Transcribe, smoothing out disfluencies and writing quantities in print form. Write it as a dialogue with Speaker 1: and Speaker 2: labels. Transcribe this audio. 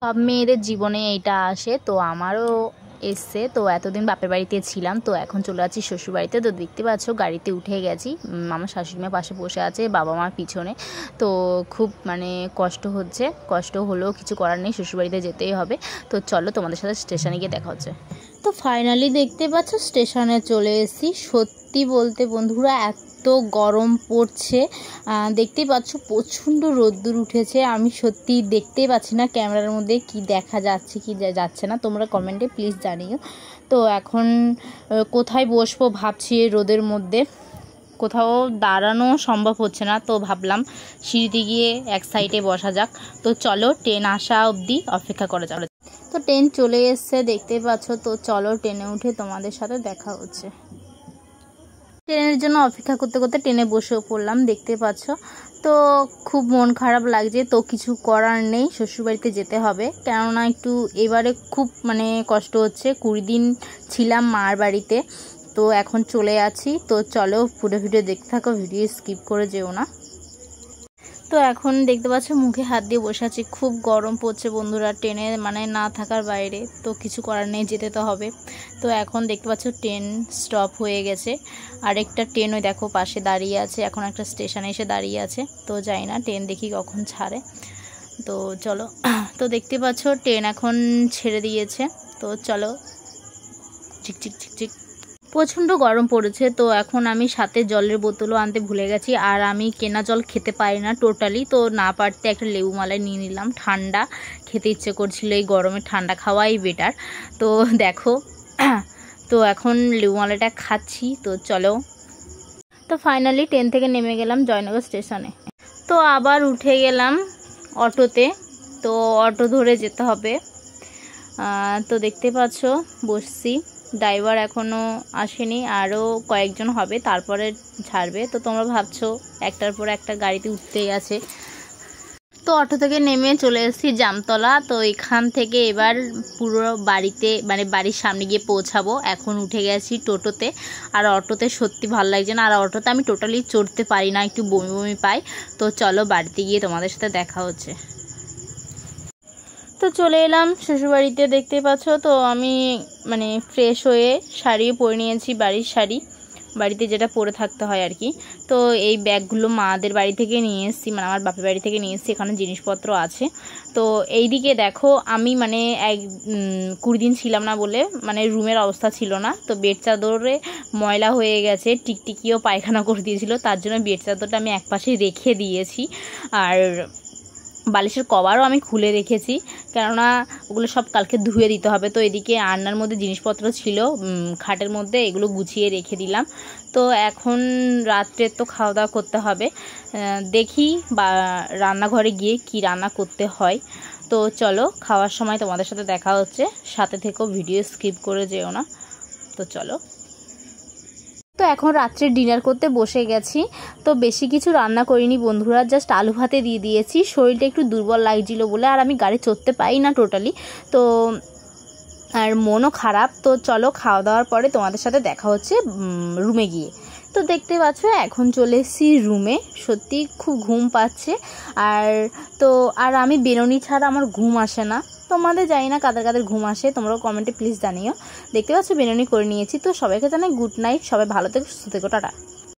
Speaker 1: সব মেয়েদের জীবনে এইটা আসে, তো আমারও এসছে। তো এতদিন বাপের বাড়িতে ছিলাম, তো এখন চলে যাচ্ছি শ্বশুর বাড়িতে। তো দেখতে পাচ্ছ গাড়িতে উঠে গেছি, আমার শাশুড়ি মা পাশে বসে আছে, বাবা মার পিছনে। তো খুব মানে কষ্ট হচ্ছে, কষ্ট হলেও কিছু করার নেই, শ্বশুর বাড়িতে যেতেই হবে। তো চলো তোমাদের সাথে স্টেশনে গিয়ে দেখা হচ্ছে। তো ফাইনালি দেখতে পাচ্ছ স্টেশনে চলে এসেছি। সত্যি বলতে বন্ধুরা এত গরম পড়ছে, দেখতেই পাচ্ছ প্রচণ্ড রোদ্দুর উঠেছে। আমি সত্যি দেখতেই পাচ্ছি না ক্যামেরার মধ্যে কি দেখা যাচ্ছে কি যাচ্ছে না, তোমরা কমেন্টে প্লিজ জানিও। তো এখন কোথায় বসবো ভাবছি রোদের মধ্যে, কোথাও দাঁড়ানো সম্ভব হচ্ছে না। তো ভাবলাম সিঁড়িতে গিয়ে এক সাইডে বসা যাক। তো চলো ট্রেন আসা অবধি অপেক্ষা করা যাবে। তো ট্রেন চলে এসছে দেখতেই পাচ্ছ। তো চলো ট্রেনে উঠে তোমাদের সাথে দেখা হচ্ছে। ট্রেনের জন্য অপেক্ষা করতে করতে ট্রেনে বসেও পড়লাম দেখতে পাচ্ছ। তো খুব মন খারাপ লাগছে, তো কিছু করার নেই, শ্বশুরবাড়িতে যেতে হবে। কেননা একটু এবারে খুব মানে কষ্ট হচ্ছে, 20 দিন ছিলাম মার বাড়িতে, তো এখন চলে আছি। তো চলো পুরো ভিডিও দেখতে থাকো, ভিডিও স্কিপ করে যেও না। তো এখন দেখতে পাচ্ছ মুখে হাত দিয়ে বসে আছি, খুব গরম পড়ছে বন্ধুরা, ট্রেনে মানে না থাকার বাইরে। তো কিছু করার নেই, যেতে তো হবে। তো এখন দেখতে পাচ্ছ ট্রেন স্টপ হয়ে গেছে, আরেকটা ট্রেন ওই দেখো পাশে দাঁড়িয়ে আছে, এখন একটা স্টেশনে এসে দাঁড়িয়ে আছে। তো যাই না, ট্রেন দেখি কখন ছাড়ে। তো চলো, তো দেখতে পাচ্ছ ট্রেন এখন ছেড়ে দিয়েছে। তো চলো, ঝিকঝিক ঝিকঝিক প্রচণ্ড গরম পড়েছে। তো এখন আমি সাথে জলের বোতলও আনতে ভুলে গেছি, আর আমি কেনা জল খেতে পারি না টোটালি। তো না পারতে একটা লেবু মালাই নিয়ে নিলাম, ঠান্ডা খেতে ইচ্ছে করছিল, এই গরমে ঠান্ডা খাওয়াই বেটার। তো দেখো, তো এখন লেবু মালাইটা খাচ্ছি। তো চলো, তো ফাইনালি ট্রেন থেকে নেমে গেলাম জয়নগর স্টেশনে। তো আবার উঠে গেলাম অটোতে, তো অটো ধরে যেতে হবে। তো দেখতে পাচ্ছ বসছি, ড্রাইভার এখনও আসেনি, আরও কয়েকজন হবে তারপরে ছাড়বে। তো তোমরা ভাবছো একটার পর একটা গাড়িতে উঠতেই আছে। তো অটো থেকে নেমে চলে এসেছি জামতলা। তো এখান থেকে এবার পুরো বাড়িতে মানে বাড়ির সামনে গিয়ে পৌঁছাবো। এখন উঠে গেছি টোটোতে, আর অটোতে সত্যি ভালো লাগছে না, আর অটোতে আমি টোটালি চড়তে পারি না, একটু বমি বমি পাই। তো চলো বাড়িতে গিয়ে তোমাদের সাথে দেখা হচ্ছে। তো চলে এলাম শ্বশুরবাড়িতে দেখতে পাচ্ছ। তো আমি মানে ফ্রেশ হয়ে শাড়িও পরে নিয়েছি, বাড়ির শাড়ি, বাড়িতে যেটা পরে থাকতে হয় আর কি। তো এই ব্যাগগুলো মাদের বাড়ি থেকে নিয়ে এসেছি, মানে আমার বাপের বাড়ি থেকে নিয়ে এসেছি, এখানে জিনিসপত্র আছে। তো এইদিকে দেখো আমি মানে 20 দিন ছিলাম না বলে মানে রুমের অবস্থা ছিল না। তো বেড চাদরে ময়লা হয়ে গেছে, টিকটিকিও পায়খানা করে দিয়েছিল, তার জন্য বেড চাদরটা আমি একপাশে রেখে দিয়েছি। আর বালিশের কভারও আমি খুলে রেখেছি, কেননা ওগুলো সব কালকে ধুয়ে দিতে হবে। তো এদিকে আয়নার মধ্যে জিনিসপত্র ছিল খাটের মধ্যে, এগুলো গুছিয়ে রেখে দিলাম। তো এখন রাত্রে তো খাওয়া দাওয়া করতে হবে, দেখি বা রান্নাঘরে গিয়ে কি রান্না করতে হয়। তো চলো খাওয়ার সময় তোমাদের সাথে দেখা হচ্ছে, সাথে থেকেও ভিডিও স্কিপ করে যেও না। তো চলো, তো এখন রাত্রে ডিনার করতে বসে গেছি। তো বেশি কিছু রান্না করিনি বন্ধুরা, জাস্ট আলু ভাতে দিয়ে দিয়েছি, শরীরটা একটু দুর্বল লাগছিল বলে, আর আমি গাড়ি চড়তে পারি না টোটালি, তো আর মনও খারাপ। তো চলো খাওয়া দাওয়ার পরে তোমাদের সাথে দেখা হচ্ছে রুমে গিয়ে। তো দেখতে পাচ্ছ এখন চলে এসেছি রুমে, সত্যি খুব ঘুম পাচ্ছে। আর আমি বেরোনি ছাড়া আমার ঘুম আসে না, তোমাদের জানি না কাদের কাদের ঘুম আসে, তোমরাও কমেন্টে প্লিজ জানিও। দেখতে পাচ্ছ বেরোনি করে নিয়েছি। তো সবাইকে জানাই গুড নাইট, সবাই ভালো থেকো, সুস্থ থেকো, টাটা।